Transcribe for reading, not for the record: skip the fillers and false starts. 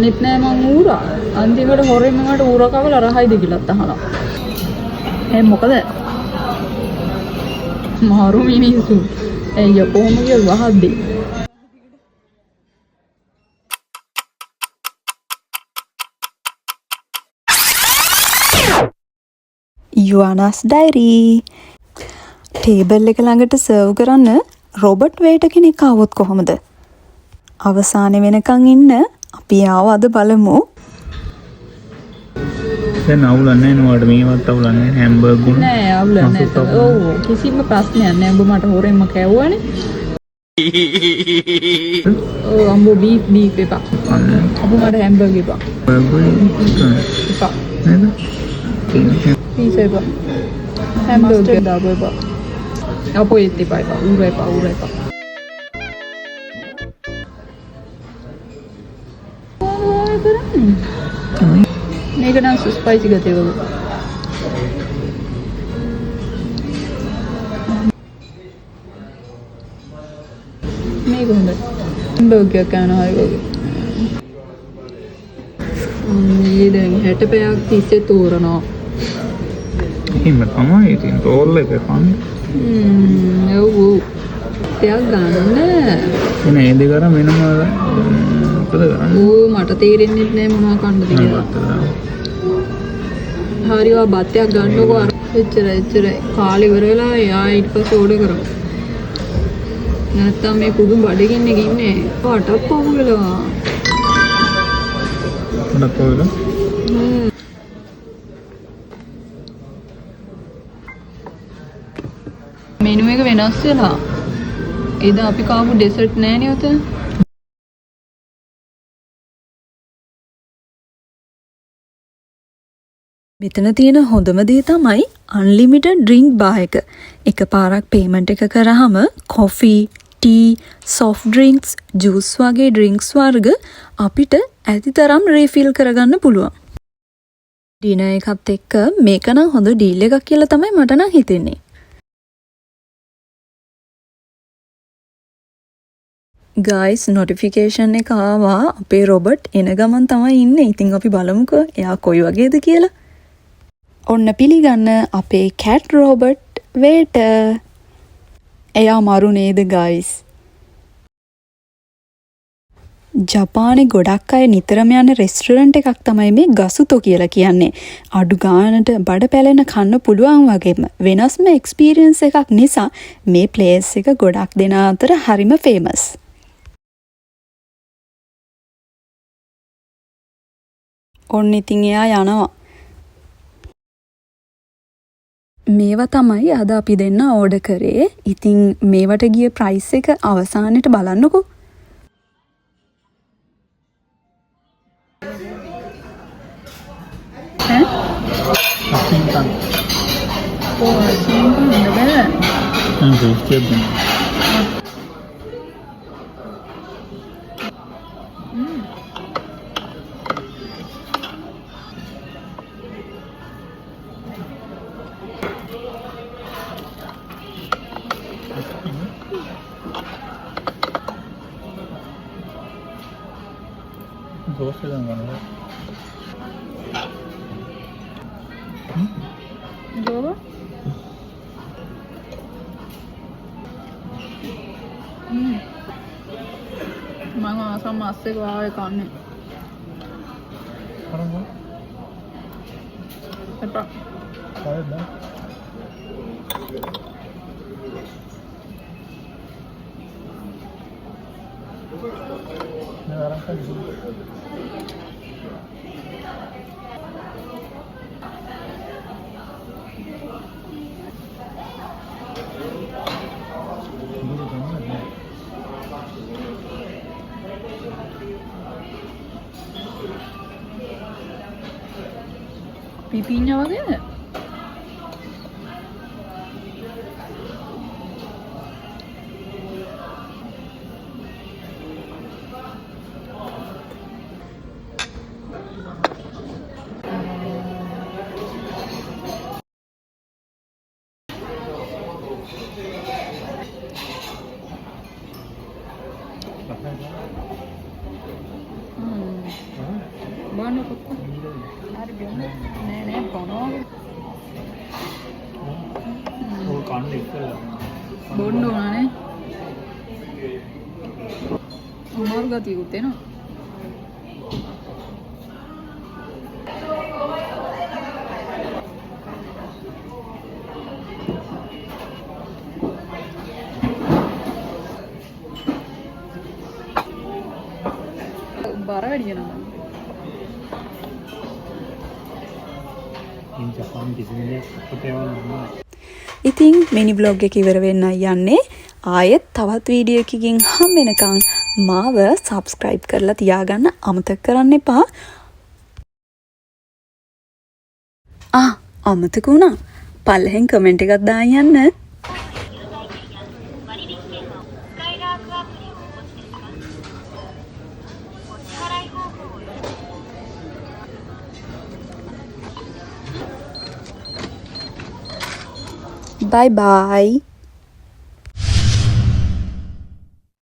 අනිත් නෑ මං ඌරා. අන්තිමට හොරෙන් මට ඌරා කවලා රහයිද කියලාත් අහනවා. මොකද? මාරු මිනිස්සු. කොහොම කියලා වහද්දී. යුවානාස් ඩයරි. ටේබල් එක ළඟට සර්ව් කරන්න රොබර්ට් වේට කෙනෙක් ආවොත් කොහොමද? අවසානයේ වෙනකන් ඉන්න අපි ආව අද බලමු. දැන් අවුලක් නැහැ නෝඩ මේවත් අවුලක් නැහැ හැම්බර්ග් ගුණ නෑ අවුලක් නැහැ. ඔව් කිසිම ප්‍රශ්නයක් නෑ. ඔබ මට හොරෙන්ම කැව්වනේ. අම්බ බීෆ් එපා. ඔබ මට හැම්බර්ග් එපා. එපා. නේද? පීස් එපා. හැම්බර්ග් දාපු එපා. අපෝ ඒත් එපා. ඌර එපා. මේක නම් ස්පයිසි ගතිය වගේ. මේක හොඳයි. හැම්බර්ග් එකක් කනවා වගේ. ඊ දැන් 60 පැයක් තිස්සේ තෝරනවා. එහෙම තමයි ඉතින් රෝල් එක කන්නේ. ඔව්. පැයක් ගන්න නෑ. එනේ ඒ දෙක අර වෙනම මොකද කරන්නේ? මට තේරෙන්නේ නැහැ මොනවා කන්නද කියලා. හරිවා බත්යක් ගන්නකො අර එච්චරයි කාලේ ඉවර වෙලා එයා ඊට පස්සේ ඕඩර් කරමු. නැත්තම් මේ කුඩු බඩගින්න ගින්නේ පාටක් පහු වෙලා. මොනක් කොහෙද? මෙනු එක වෙනස් වෙලා. එදා අපි කාපු ඩෙසර්ට් නෑනේ උතන. මෙතන තියෙන හොඳම දේ තමයි අන්ලිමිටඩ් ඩ්‍රින්ක් බාර් එක. එකපාරක් පේමන්ට් එක කරාම coffee, T, soft drinks, juice වගේ ඩ්‍රින්ක්ස් වර්ග අපිට ඇතිතරම් රීෆිල් කරගන්න පුළුවන්. ඩිනර් එකත් එක්ක මේක නම් හොඳ ඩීල් එකක් කියලා තමයි මට නම් හිතෙන්නේ. ගයිස් නොටිෆිකේෂන් එක ආවා. අපේ රොබර්ට් එන ගමන් තමයි ඉන්නේ. ඉතින් අපි බලමුකෝ එයා කොයි වගේද කියලා. ඔන්න පිළිගන්න අපේ කැට් රොබර්ට් වේට. එයා මරු නේද ගයිස්? ජපානේ ගොඩක් අය නිතරම යන රෙස්ටුරන්ට් එකක් තමයි මේ ගසුතෝ කියලා කියන්නේ. අඩු ගානට බඩ පැලෙන කන්න පුළුවන් වගේම වෙනස්ම එක්ස්පීරියන්ස් එකක් නිසා මේ ප්ලේස් එක ගොඩක් දෙනා අතර හරිම ෆේමස්. ඔන්න ඉතින් එයා යනවා. මේවා තමයි අද අපි දෙන්න ඕඩර් කරේ. ඉතින් මේවට ගිය ප්‍රයිස් එක අවසානෙට බලන්නකෝ. දෝෂ ගන්නවා. ජෝබ? මම ආසම මස් එක ආවේ කන්නේ. කරමු. එපා. හරිද? පිපිඤ්ඤා වගේද? බොන්න කොක්ක. හරි බොන්න. නෑ බොනවා. ඕක කන්න ඉස්සලා. බොන්න ඕනනේ. අමාරු ගතියකුත් එනවා. බර වැඩි වෙනවා. ඉන් ජපාන් කිසිම දෙයක් අපතේවන්නේ. ඉතින් මිනි බ්ලොග් එක ඉවර වෙන්නයි යන්නේ. ආයෙත් තවත් වීඩියෝ එකකින් හම් වෙනකන් මාව සබ්ස්ක්‍රයිබ් කරලා තියාගන්න අමතක කරන්න එපා. අමතක වුණා. පල්ලෙහෙන් කමෙන්ට් එකක් දාන්න යන්න. Bye bye.